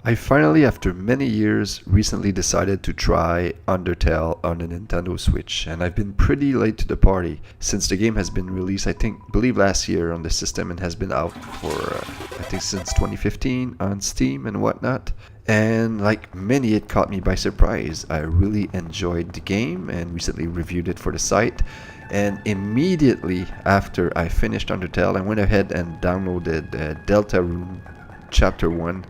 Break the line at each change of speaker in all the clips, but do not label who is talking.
I finally, after many years, recently decided to try Undertale on the Nintendo Switch, and I've been pretty late to the party since the game has been released, believe last year on the system, and has been out for, since 2015 on Steam and whatnot. And like many, it caught me by surprise. I really enjoyed the game and recently reviewed it for the site. And immediately after I finished Undertale, I went ahead and downloaded Deltarune Chapter 1,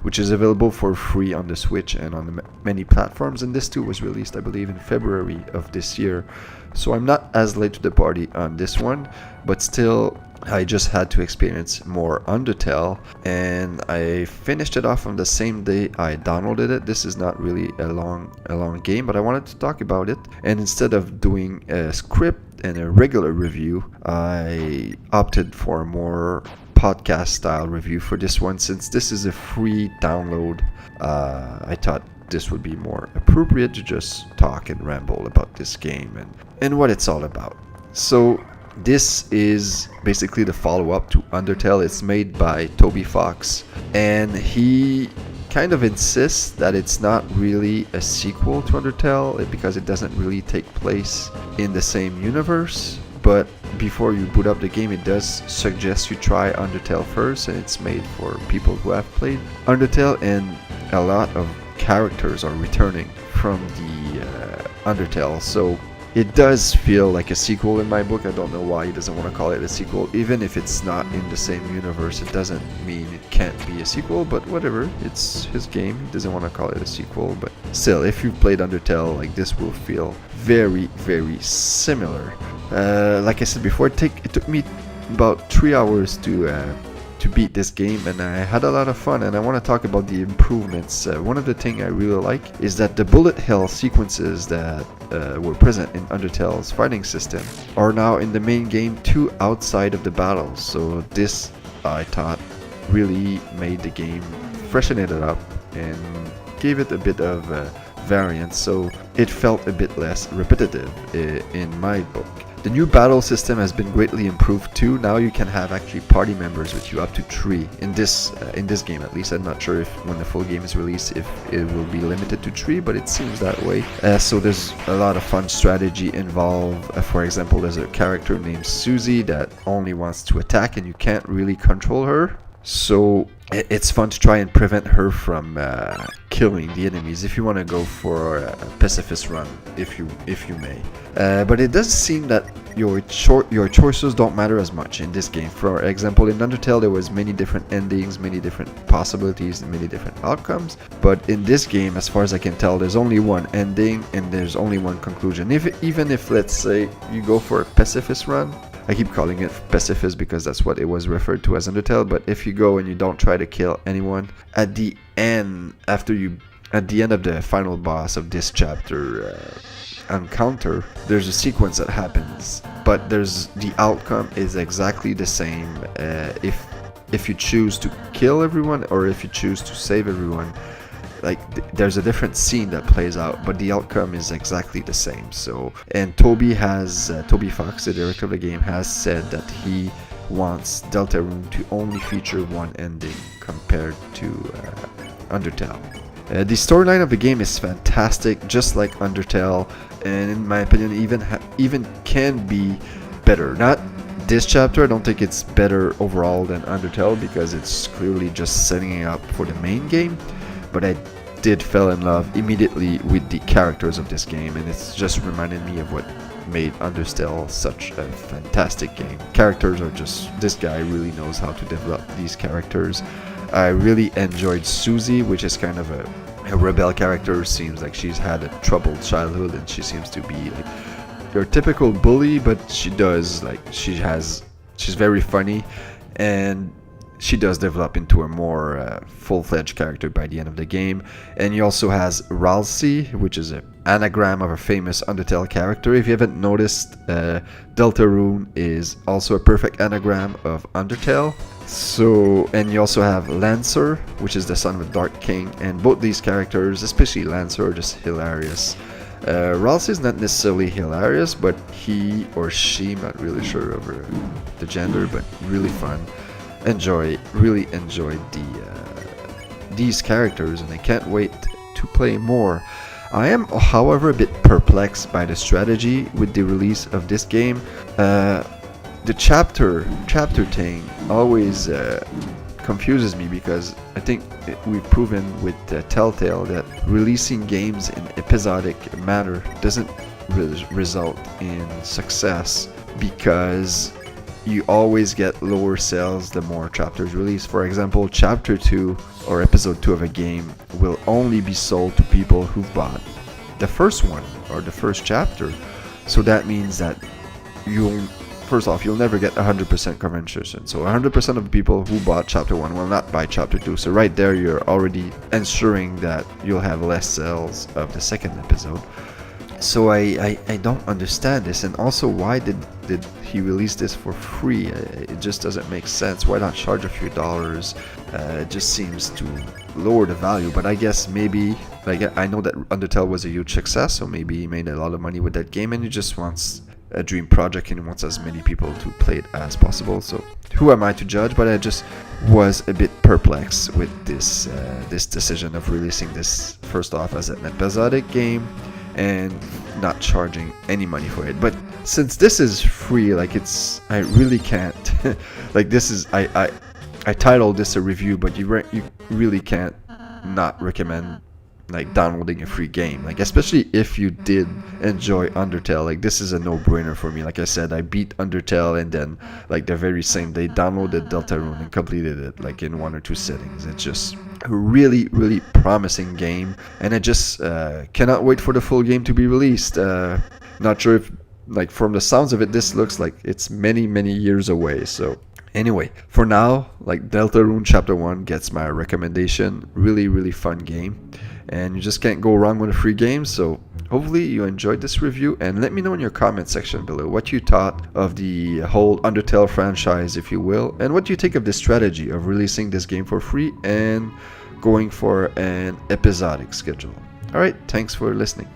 which is available for free on the Switch and on the many platforms. And this too was released, I believe, in February of this year. So I'm not as late to the party on this one, but still, I just had to experience more Undertale, and I finished it off on the same day I downloaded it. This is not really a long game, but I wanted to talk about it. And instead of doing a script and a regular review, I opted for a more podcast style review for this one. Since this is a free download, I thought this would be more appropriate to just talk and ramble about this game and what it's all about. So this is basically the follow-up to Undertale. It's made by Toby Fox, and he kind of insists that it's not really a sequel to Undertale because it doesn't really take place in the same universe. But before you boot up the game, it does suggest you try Undertale first, and it's made for people who have played Undertale, and a lot of characters are returning from the Undertale. So it does feel like a sequel in my book. I don't know why he doesn't want to call it a sequel. Even if it's not in the same universe, it doesn't mean it can't be a sequel, but whatever. It's his game. He doesn't want to call it a sequel, but still, if you've played Undertale, like, this will feel very, very similar. Like I said before, it took me about 3 hours to beat this game, and I had a lot of fun, and I want to talk about the improvements. One of the things I really like is that the bullet hell sequences that were present in Undertale's fighting system are now in the main game too, outside of the battles. So this, I thought, really made the game, freshen it up and gave it a bit of variance, so it felt a bit less repetitive in my book. The new battle system has been greatly improved too. Now you can have actually party members with you, up to 3 in this game at least. I'm not sure if when the full game is released if it will be limited to 3, but it seems that way. So there's a lot of fun strategy involved. For example, there's a character named Susie that only wants to attack, and you can't really control her. So it's fun to try and prevent her from killing the enemies if you want to go for a pacifist run, if you may. But it does seem that your choices don't matter as much in this game. For example, in Undertale there was many different endings, many different possibilities, and many different outcomes. But in this game, as far as I can tell, there's only one ending and there's only one conclusion. Even if let's say you go for a pacifist run, I keep calling it pacifist because that's what it was referred to as Undertale, but if you go and you don't try to kill anyone, at the end of the final boss of this chapter encounter, there's a sequence that happens, but the outcome is exactly the same if you choose to kill everyone or if you choose to save everyone. Like, there's a different scene that plays out, but the outcome is exactly the same. So, and Toby Fox, the director of the game, has said that he wants Deltarune to only feature one ending compared to Undertale. The storyline of the game is fantastic, just like Undertale, and in my opinion, even can be better. Not this chapter. I don't think it's better overall than Undertale because it's clearly just setting it up for the main game. But I did fall in love immediately with the characters of this game, and it's just reminded me of what made Undertale such a fantastic game. Characters are just, this guy really knows how to develop these characters. I really enjoyed Susie, which is kind of a rebel character. Seems like she's had a troubled childhood, and she seems to be like your typical bully, but she's very funny, and she does develop into a more full-fledged character by the end of the game. And he also has Ralsei, which is an anagram of a famous Undertale character. If you haven't noticed, Deltarune is also a perfect anagram of Undertale. So, and you also have Lancer, which is the son of a Dark King, and both these characters, especially Lancer, are just hilarious. Ralsei is not necessarily hilarious, but he or she, I'm not really sure of the gender, but really fun. Really enjoyed these characters, and I can't wait to play more. I am, however, a bit perplexed by the strategy with the release of this game. The chapter thing always confuses me, because I think we've proven with Telltale that releasing games in episodic manner doesn't result in success, because you always get lower sales the more chapters release. For example, chapter 2 or episode 2 of a game will only be sold to people who've bought the first one or the first chapter. So that means that first off, you'll never get 100% conversion. So 100% of the people who bought chapter 1 will not buy chapter 2. So right there, you're already ensuring that you'll have less sales of the second episode. So I don't understand this. And also, why did he release this for free? It just doesn't make sense. Why not charge a few dollars? It just seems to lower the value. But I guess maybe, like, I know that Undertale was a huge success, so maybe he made a lot of money with that game, and he just wants a dream project and he wants as many people to play it as possible. So who am I to judge? But I just was a bit perplexed with this decision of releasing this first off as an episodic game and not charging any money for it. But since this is free, like, I really can't like, this is I titled this a review, but you really can't not recommend like downloading a free game, like, especially if you did enjoy Undertale. Like, this is a no-brainer for me. Like I said, I beat Undertale, and then like the very same day downloaded Deltarune and completed it like in 1 or 2 sittings. It's just a really, really promising game, and I just cannot wait for the full game to be released. Not sure if, like, from the sounds of it, this looks like it's many, many years away. So anyway, for now, like, Deltarune Chapter 1 gets my recommendation. Really, really fun game, and you just can't go wrong with a free game. So hopefully you enjoyed this review, and let me know in your comment section below what you thought of the whole Undertale franchise, if you will, and what do you think of this strategy of releasing this game for free and going for an episodic schedule. Alright, thanks for listening.